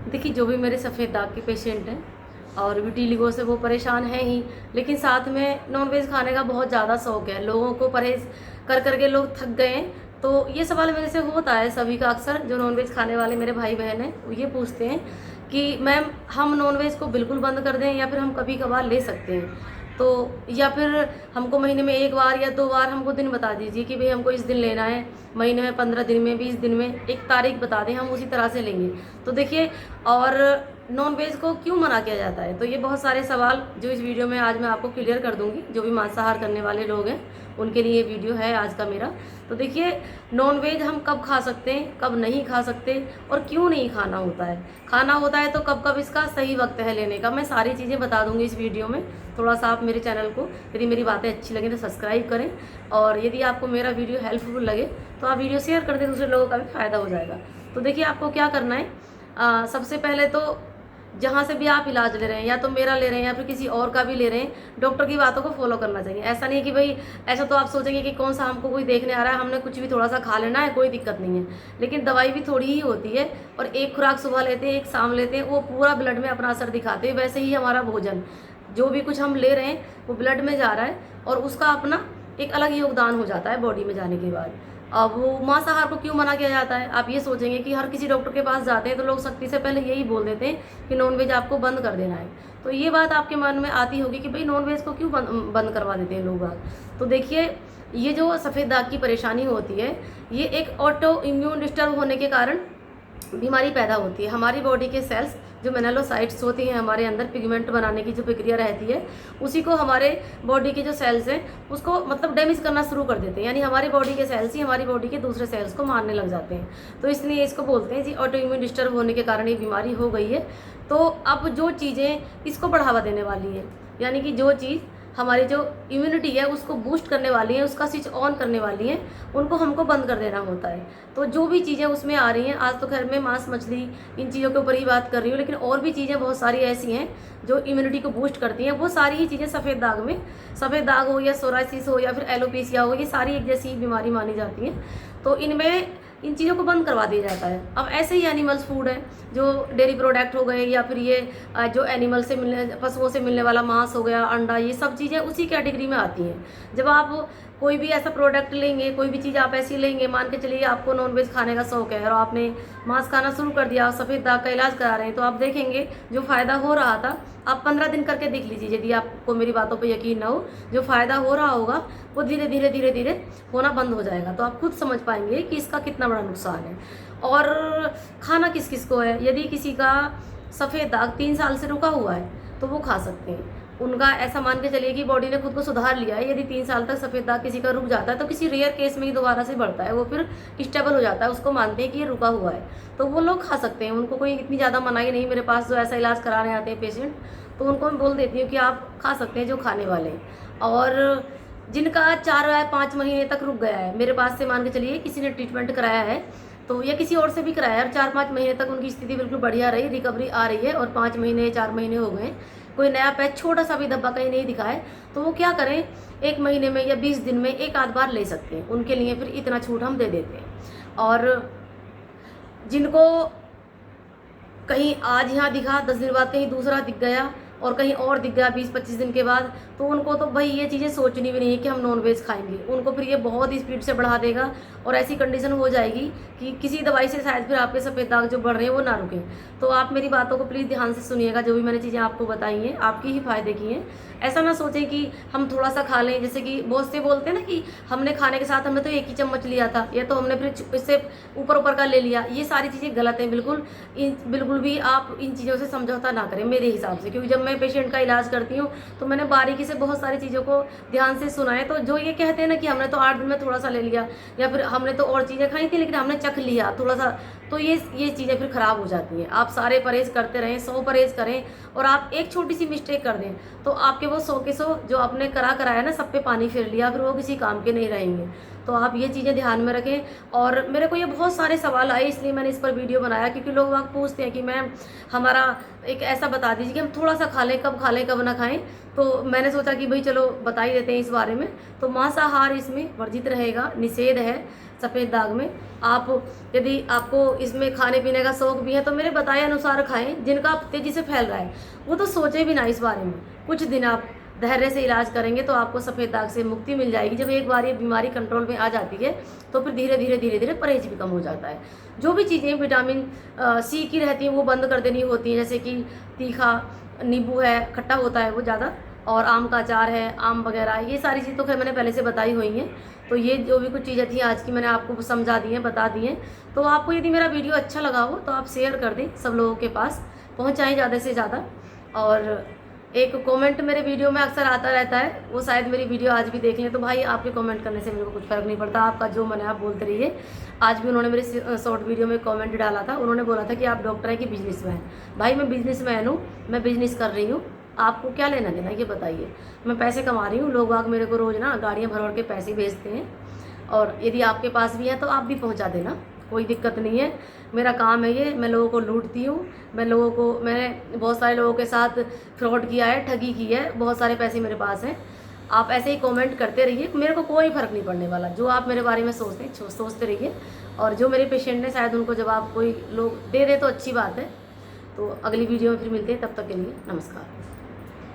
देखिए, जो भी मेरे सफ़ेद दाग के पेशेंट हैं और विटिलिगो से वो परेशान हैं ही, लेकिन साथ में नॉनवेज खाने का बहुत ज़्यादा शौक है। लोगों को परहेज़ कर कर के लोग थक गए हैं। तो ये सवाल मेरे से होता है सभी का, अक्सर जो नॉनवेज खाने वाले मेरे भाई बहन हैं वो ये पूछते हैं कि मैम, हम नॉनवेज को बिल्कुल बंद कर दें या फिर हम कभी कभार ले सकते हैं? तो या फिर हमको महीने में 1 बार या 2 बार हमको दिन बता दीजिए कि भई हमको इस दिन लेना है, महीने में 15 दिन में, 20 दिन में एक तारीख बता दें, हम उसी तरह से लेंगे। तो देखिए, और नॉन-वेज को क्यों मना किया जाता है? तो ये बहुत सारे सवाल जो इस वीडियो में आज मैं आपको क्लियर कर दूँगी। जो भी मांसाहार करने वाले लोग हैं, उनके लिए ये वीडियो है आज का मेरा। तो देखिए, नॉन-वेज हम कब खा सकते हैं, कब नहीं खा सकते और क्यों नहीं खाना होता है? खाना होता है तो कब-कब इसका सही वक़्त है लेने का, मैं सारी चीज़ें बता दूँगी इस वीडियो में। थोड़ा-सा आप मेरे चैनल को, यदि मेरी बातें अच्छी लगें तो सब्सक्राइब करें, और यदि आपको मेरा वीडियो हेल्पफुल लगे तो आप वीडियो शेयर कर दें, दूसरे लोगों का भी फ़ायदा हो जाएगा। तो देखिए, आपको क्या करना है, सबसे पहले तो जहाँ से भी आप इलाज ले रहे हैं, या तो मेरा ले रहे हैं या फिर किसी और का भी ले रहे हैं, डॉक्टर की बातों को फॉलो करना चाहिए। ऐसा नहीं है कि भाई, ऐसा तो आप सोचेंगे कि कौन सा हमको कोई देखने आ रहा है, हमने कुछ भी थोड़ा सा खा लेना है, कोई दिक्कत नहीं है। लेकिन दवाई भी थोड़ी ही होती है, और एक खुराक सुबह लेते हैं, एक शाम लेते हैं, वो पूरा ब्लड में अपना असर दिखाते हैं। वैसे ही हमारा भोजन, जो भी कुछ हम ले रहे हैं वो ब्लड में जा रहा है, और उसका अपना एक अलग योगदान हो जाता है बॉडी में जाने के बाद। अब वो मांसाहार को क्यों मना किया जाता है? आप ये सोचेंगे कि हर किसी डॉक्टर के पास जाते हैं तो लोग सख्ती से पहले यही बोल देते हैं कि नॉनवेज आपको बंद कर देना है। तो ये बात आपके मन में आती होगी कि भाई, नॉनवेज को क्यों बंद करवा देते हैं लोग बाग? तो देखिए, ये जो सफ़ेद दाग की परेशानी होती है, ये एक ऑटो इम्यून डिस्टर्ब होने के कारण बीमारी पैदा होती है। हमारी बॉडी के सेल्स, जो मेलानोसाइट्स होती हैं हमारे अंदर, पिगमेंट बनाने की जो प्रक्रिया रहती है, उसी को हमारे बॉडी के जो सेल्स हैं उसको मतलब डैमेज करना शुरू कर देते हैं। यानी हमारी बॉडी के सेल्स ही हमारी बॉडी के दूसरे सेल्स को मारने लग जाते हैं। तो इसलिए इसको बोलते हैं जी, ऑटो इम्यून डिस्टर्ब होने के कारण ये बीमारी हो गई है। तो अब जो चीज़ें इसको बढ़ावा देने वाली है, यानी कि जो चीज़ हमारी जो इम्यूनिटी है उसको बूस्ट करने वाली है, उसका स्विच ऑन करने वाली है, उनको हमको बंद कर देना होता है। तो जो भी चीज़ें उसमें आ रही हैं, आज तो खैर मैं मांस, मछली, इन चीज़ों के ऊपर ही बात कर रही हूँ, लेकिन और भी चीज़ें बहुत सारी ऐसी हैं जो इम्यूनिटी को बूस्ट करती हैं। वो सारी ही चीज़ें सफ़ेद दाग में, सफ़ेद दाग हो या सोराइसिस हो या फिर एलोपेशिया हो, ये सारी एक जैसी बीमारी मानी जाती हैं। तो इनमें इन चीज़ों को बंद करवा दिया जाता है। अब ऐसे ही एनिमल्स फूड है, जो डेयरी प्रोडक्ट हो गए, या फिर ये जो एनिमल से मिलने, पशुओं से मिलने वाला मांस हो गया, अंडा, ये सब चीज़ें उसी कैटेगरी में आती हैं। जब आप कोई भी ऐसा प्रोडक्ट लेंगे, कोई भी चीज़ आप ऐसी लेंगे, मान के चलिए आपको नॉनवेज खाने का शौक है और आपने मांस खाना शुरू कर दिया, सफ़ेद दाग का इलाज करा रहे हैं, तो आप देखेंगे जो फ़ायदा हो रहा था, आप 15 दिन करके देख लीजिए, यदि आपको मेरी बातों पे यकीन ना हो, जो फ़ायदा हो रहा होगा वो धीरे धीरे धीरे धीरे होना बंद हो जाएगा। तो आप खुद समझ पाएंगे कि इसका कितना बड़ा नुकसान है। और खाना किस किस को है, यदि किसी का सफ़ेद दाग 3 साल से रुका हुआ है तो वो खा सकते हैं। उनका ऐसा मान के चलिए कि बॉडी ने खुद को सुधार लिया है। यदि 3 साल तक सफ़ेद दाग किसी का रुक जाता है तो किसी रेयर केस में ही दोबारा से बढ़ता है, वो फिर स्टेबल हो जाता है, उसको मानते हैं कि ये रुका हुआ है, तो वो लोग खा सकते हैं। उनको कोई इतनी ज़्यादा मनाही नहीं। मेरे पास जो ऐसा इलाज कराने आते हैं पेशेंट, तो उनको मैं बोल देती हूँ कि आप खा सकते हैं जो खाने वाले हैं। और जिनका 4 या 5 महीने तक रुक गया है, मेरे पास से मान के चलिए किसी ने ट्रीटमेंट कराया है, तो या किसी और से भी कराया है, और 4-5 महीने तक उनकी स्थिति बिल्कुल बढ़िया रही, रिकवरी आ रही है, और 5 महीने 4 महीने हो गए, कोई नया पैच, छोटा सा भी धब्बा कहीं नहीं दिखा है, तो वो क्या करें, 1 महीने में या 20 दिन में 1 आध बार ले सकते हैं। उनके लिए फिर इतना छूट हम दे देते हैं। और जिनको कहीं आज यहाँ दिखा, 10 दिन बाद कहीं दूसरा दिख गया, और कहीं और दिख गया 20-25 दिन के बाद, तो उनको तो भाई ये चीज़ें सोचनी भी नहीं है कि हम नॉनवेज खाएंगे। उनको फिर ये बहुत स्पीड से बढ़ा देगा, और ऐसी कंडीशन हो जाएगी कि किसी दवाई से शायद फिर आपके सफ़ेद दाग जो बढ़ रहे हैं वो ना रुकें। तो आप मेरी बातों को प्लीज़ ध्यान से सुनिएगा। जो भी मैंने चीज़ें आपको बताई हैं आपकी ही फ़ायदे की हैं। ऐसा ना सोचें कि हम थोड़ा सा खा लें, जैसे कि बहुत से बोलते हैं ना कि हमने खाने के साथ हमने तो 1 ही चम्मच लिया था, या तो हमने फिर इससे ऊपर का ले लिया। ये सारी चीज़ें गलत हैं बिल्कुल। बिल्कुल भी आप इन चीज़ों से समझौता ना करें मेरे हिसाब से, क्योंकि जब मैं पेशेंट का इलाज करती हूँ तो मैंने बारीकी से बहुत सारी चीज़ों को ध्यान से सुना है। तो जो ये कहते हैं ना कि हमने तो 8 दिन में थोड़ा सा ले लिया, या फिर हमने तो और चीज़ें खाई थी लेकिन हमने चख लिया थोड़ा सा, तो ये चीज़ें फिर ख़राब हो जाती हैं। आप सारे परहेज़ करते रहें, 100 परहेज़ करें, और आप एक छोटी सी मिस्टेक कर दें तो आपके वो 100 के 100 जो आपने कराया ना, सब पे पानी फिर लिया, फिर वो किसी काम के नहीं रहेंगे। तो आप ये चीज़ें ध्यान में रखें। और मेरे को ये बहुत सारे सवाल आए, इसलिए मैंने इस पर वीडियो बनाया, क्योंकि लोग वहाँ पूछते हैं कि मैम हमारा एक ऐसा बता दीजिए कि हम थोड़ा सा खा लें, कब खा लें कब ना खाएं। तो मैंने सोचा कि भाई चलो बता ही देते हैं इस बारे में। तो मांसाहार इसमें वर्जित रहेगा, निषेध है। सफ़ेद दाग में। आप यदि आपको इसमें खाने पीने का शौक़ भी है तो मेरे बताए अनुसार खाएं। जिनका तेज़ी से फैल रहा है वो तो सोचे भी ना इस बारे में। कुछ दिन आप धैर्य से इलाज करेंगे तो आपको सफ़ेद दाग से मुक्ति मिल जाएगी। जब एक बार ये बीमारी कंट्रोल में आ जाती है तो फिर धीरे धीरे परहेज भी कम हो जाता है। जो भी चीज़ें विटामिन सी की रहती हैं वो बंद कर देनी होती हैं, जैसे कि तीखा नींबू है, खट्टा होता है वो ज़्यादा, और आम का अचार है, आम वगैरह, ये सारी चीज़ तो खैर मैंने पहले से बताई हुई हैं। तो ये जो भी कुछ चीज़ें थी आज की मैंने आपको समझा दी हैं, बता दी हैं। तो आपको यदि मेरा वीडियो अच्छा लगा हो तो आप शेयर कर दें, सब लोगों के पास पहुँचाएँ ज़्यादा से ज़्यादा। और एक कमेंट मेरे वीडियो में अक्सर आता रहता है, वो शायद मेरी वीडियो आज भी देख लें। तो भाई आपके कमेंट करने से मेरे को कुछ फ़र्क नहीं पड़ता, आपका जो मन है आप बोलते रहिए। आज भी उन्होंने मेरे शॉर्ट वीडियो में कमेंट डाला था, उन्होंने बोला था कि आप डॉक्टर हैं कि बिजनेसमैन। भाई मैं बिजनेसमैन हूँ, मैं बिजनेस कर रही हूँ, आपको क्या लेना देना ये बताइए। मैं पैसे कमा रही हूँ, लोग बाग मेरे को रोज़ ना गाड़ियाँ भर भर के पैसे भेजते हैं, और यदि आपके पास भी है तो आप भी पहुँचा देना, कोई दिक्कत नहीं है। मेरा काम है ये, मैं लोगों को लूटती हूँ, मैंने बहुत सारे लोगों के साथ फ्रॉड किया है, ठगी की है, बहुत सारे पैसे मेरे पास हैं। आप ऐसे ही कमेंट करते रहिए, मेरे को कोई फ़र्क नहीं पड़ने वाला। जो आप मेरे बारे में सोचते रहिए, और जो मेरे पेशेंट हैं शायद उनको जवाब कोई लोग दे दे तो अच्छी बात है। तो अगली वीडियो में फिर मिलते हैं, तब तक के लिए नमस्कार।